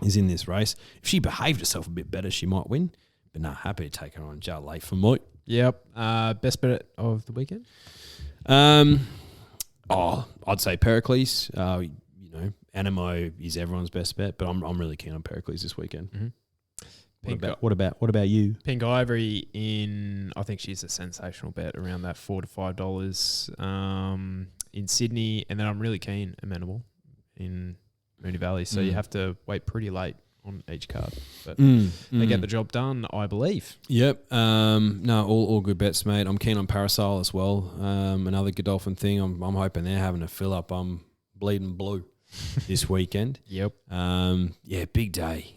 is in this race. If she behaved herself a bit better, she might win. But no, happy to take her on Jolay for me. Yep. Best bet of the weekend? I'd say Pericles. Animo is everyone's best bet, but I'm really keen on Pericles this weekend. Mm-hmm. What about you? Pink Ivory I think she's a sensational bet around that $4 to $5 in Sydney, and then I'm really keen Amenable in Mooney Valley. So you have to wait pretty late on each card, but they get the job done, I believe. Yep. No, all good bets, mate. I'm keen on Parasol as well. Another Godolphin thing. I'm hoping they're having a fill up. I'm bleeding blue this weekend. Yep. Big day.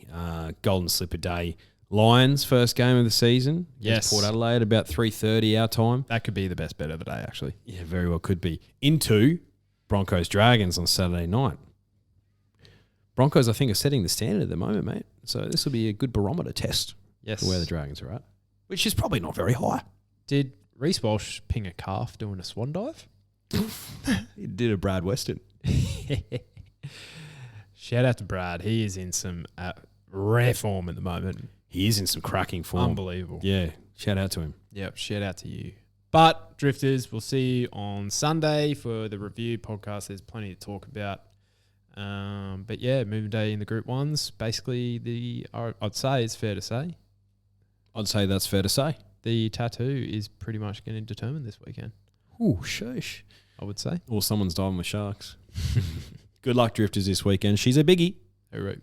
Golden Slipper Day. Lions first game of the season. Yes. Port Adelaide about 3:30 our time. That could be the best bet of the day, actually. Yeah, very well could be. Into Broncos Dragons on Saturday night. Broncos, I think, are setting the standard at the moment, mate. So this will be a good barometer test for where the Dragons are at, which is probably not very high. Did Reece Walsh ping a calf doing a swan dive? He did a Brad Weston. Shout out to Brad. He is in some rare form at the moment. He is in some cracking form. Unbelievable. Yeah. Shout out to him. Yep. Shout out to you. But, Drifters, we'll see you on Sunday for the review podcast. There's plenty to talk about. But yeah, moving day in the Group 1s. Basically, I'd say it's fair to say I'd say that's fair to say. the tattoo is pretty much going to determine this weekend, Ooh, sheesh. I would say. Or someone's diving with sharks. Good luck, drifters, this weekend. She's a biggie. Hooroo.